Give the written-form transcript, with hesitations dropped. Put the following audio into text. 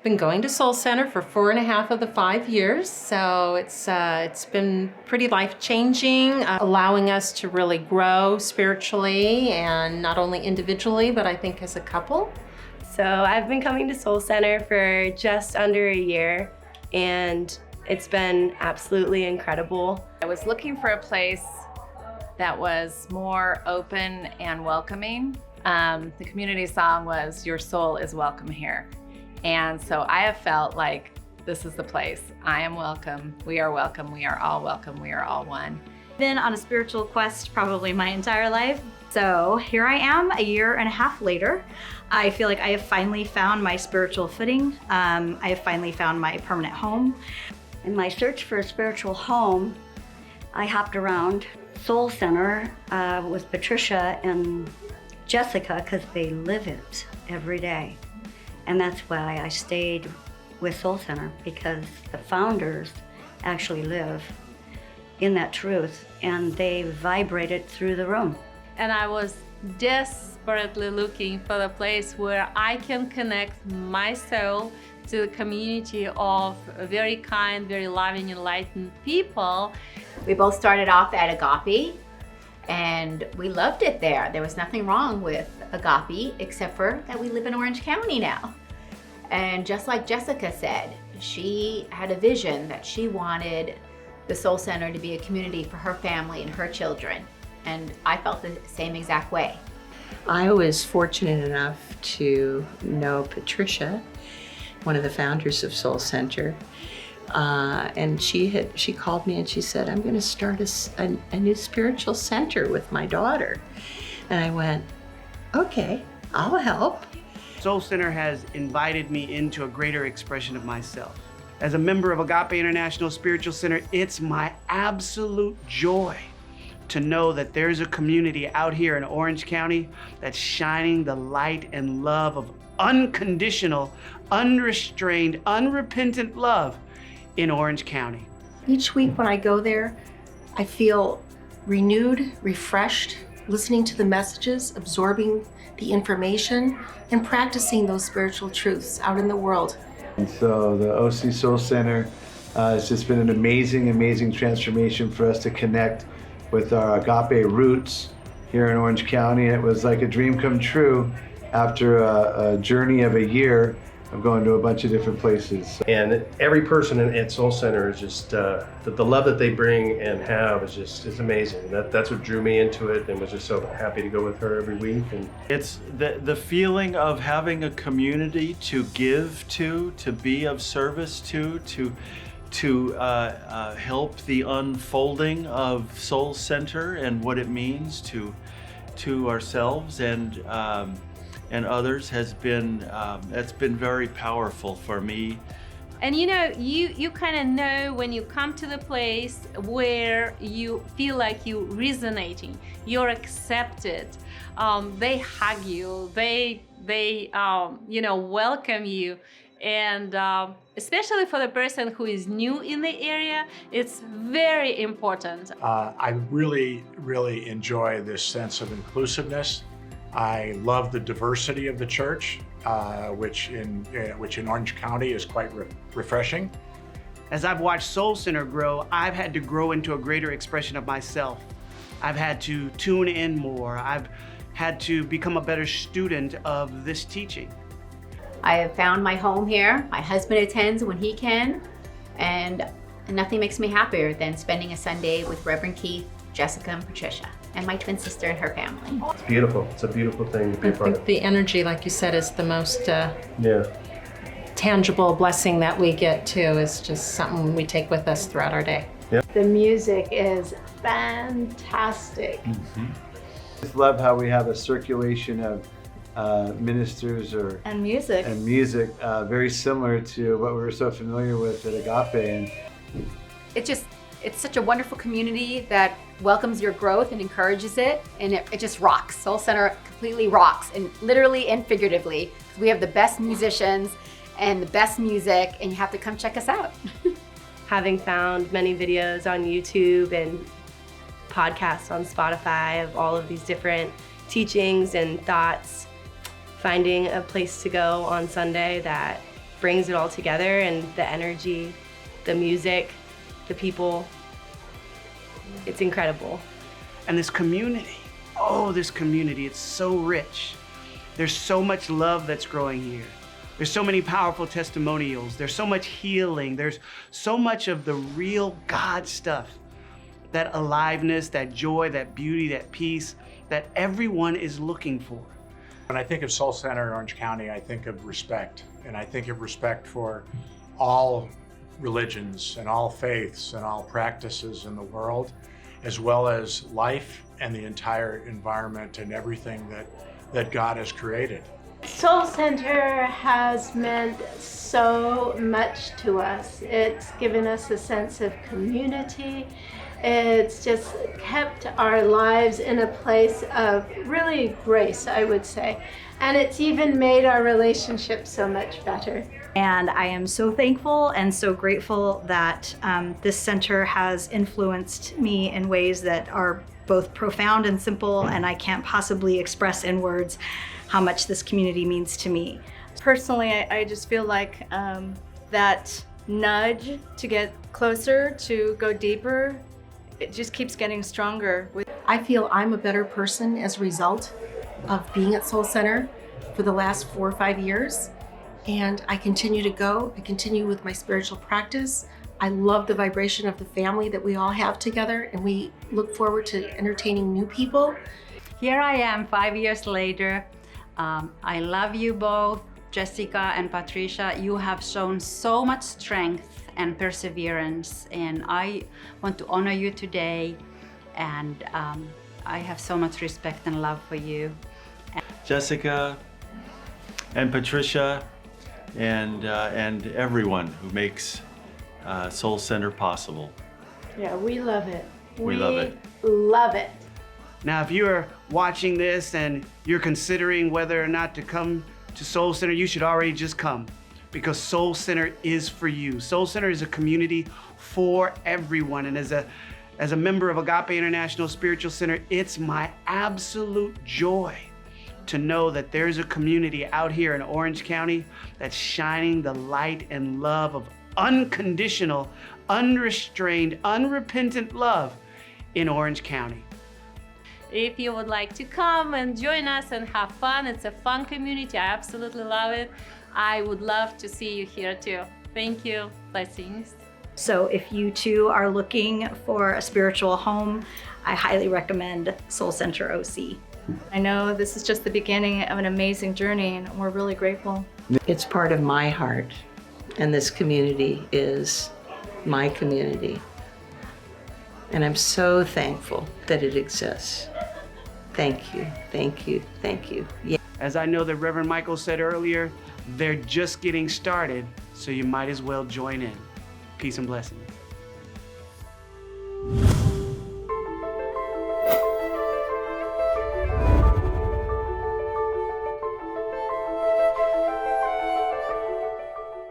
Been going to Soul Center for 4.5 of the 5 years, so it's been pretty life-changing, allowing us to really grow spiritually and not only individually, but I think as a couple. So I've been coming to Soul Center for just under a year, and it's been absolutely incredible. I was looking for a place that was more open and welcoming. The community song was, "Your soul is welcome here." And so I have felt like this is the place. I am welcome, we are welcome, we are all welcome, we are all one. Been on a spiritual quest probably my entire life. So here I am a year and a half later. I feel like I have finally found my spiritual footing. I have finally found my permanent home. In my search for a spiritual home, I hopped around Soul Center with Patricia and Jessica because they live it every day. And that's why I stayed with Soul Center, because the founders actually live in that truth and they vibrate it through the room. And I was desperately looking for a place where I can connect my soul to a community of very kind, very loving, enlightened people. We both started off at Agape, and we loved it there. There was nothing wrong with Agape, except for that we live in Orange County now. And just like Jessica said, she had a vision that she wanted the Soul Center to be a community for her family and her children. And I felt the same exact way. I was fortunate enough to know Patricia, one of the founders of Soul Center. And she called me and she said, "I'm going to start a new spiritual center with my daughter." And I went, "Okay, I'll help." Soul Center has invited me into a greater expression of myself. As a member of Agape International Spiritual Center, it's my absolute joy to know that there's a community out here in Orange County that's shining the light and love of unconditional, unrestrained, unrepentant love in Orange County. Each week when I go there, I feel renewed, refreshed, listening to the messages, absorbing the information, and practicing those spiritual truths out in the world. And so the OC Soul Center has just been an amazing, amazing transformation for us to connect with our Agape roots here in Orange County. It was like a dream come true after a journey of a year of going to a bunch of different places. And every person at Soul Center is just, the love that they bring and have is amazing. That's what drew me into it, and was just so happy to go with her every week. And it's the feeling of having a community to give to be of service to help the unfolding of Soul Center and what it means to ourselves and others has been it's been very powerful for me. And you kind of know when you come to the place where you feel like you're resonating, you're accepted. They hug you, they welcome you. And especially for the person who is new in the area, it's very important. I really, really enjoy this sense of inclusiveness. I love the diversity of the church, which in Orange County is quite refreshing. As I've watched Soul Center grow, I've had to grow into a greater expression of myself. I've had to tune in more. I've had to become a better student of this teaching. I have found my home here. My husband attends when he can, and nothing makes me happier than spending a Sunday with Reverend Keith, Jessica, and Patricia, and my twin sister and her family. It's beautiful. It's a beautiful thing to be a part of. I think the energy, like you said, is the most yeah. tangible blessing that we get too. Is just something we take with us throughout our day. Yep. The music is fantastic. Mm-hmm. I just love how we have a circulation of ministers and music very similar to what we were so familiar with at Agape. And it's such a wonderful community that welcomes your growth and encourages it, and it just rocks. Soul Center completely rocks, and literally and figuratively. We have the best musicians and the best music, and you have to come check us out. Having found many videos on YouTube and podcasts on Spotify of all of these different teachings and thoughts, finding a place to go on Sunday that brings it all together, and the energy, the music, the people. It's incredible. And this community, this community, it's so rich. There's so much love that's growing here. There's so many powerful testimonials. There's so much healing. There's so much of the real God stuff. That aliveness, that joy, that beauty, that peace that everyone is looking for. When I think of Soul Center in Orange County, I think of respect. And I think of respect for all religions and all faiths and all practices in the world, as well as life and the entire environment and everything that God has created. Soul Center has meant so much to us. It's given us a sense of community. It's just kept our lives in a place of really grace, I would say. And it's even made our relationship so much better. And I am so thankful and so grateful that this center has influenced me in ways that are both profound and simple, and I can't possibly express in words how much this community means to me. Personally, I just feel like that nudge to get closer, to go deeper, it just keeps getting stronger. I feel I'm a better person as a result of being at Soul Center for the last 4 or 5 years. And I continue to go. I continue with my spiritual practice. I love the vibration of the family that we all have together, and we look forward to entertaining new people. Here I am 5 years later. I love you both, Jessica and Patricia. You have shown so much strength and perseverance, and I want to honor you today. And I have so much respect and love for you. Jessica and Patricia and everyone who makes Soul Center possible. Yeah, we love it. We love it. Love it. Now, if you're watching this and you're considering whether or not to come to Soul Center, you should already just come, because Soul Center is for you. Soul Center is a community for everyone. And as a member of Agape International Spiritual Center, it's my absolute joy to know that there's a community out here in Orange County that's shining the light and love of unconditional, unrestrained, unrepentant love in Orange County. If you would like to come and join us and have fun, it's a fun community. I absolutely love it. I would love to see you here too. Thank you. Blessings. So if you too are looking for a spiritual home, I highly recommend Soul Center OC. I know this is just the beginning of an amazing journey, and we're really grateful. It's part of my heart, and this community is my community. And I'm so thankful that it exists. Thank you, thank you, thank you. Yeah. As I know that Reverend Michael said earlier, they're just getting started, so you might as well join in. Peace and blessings.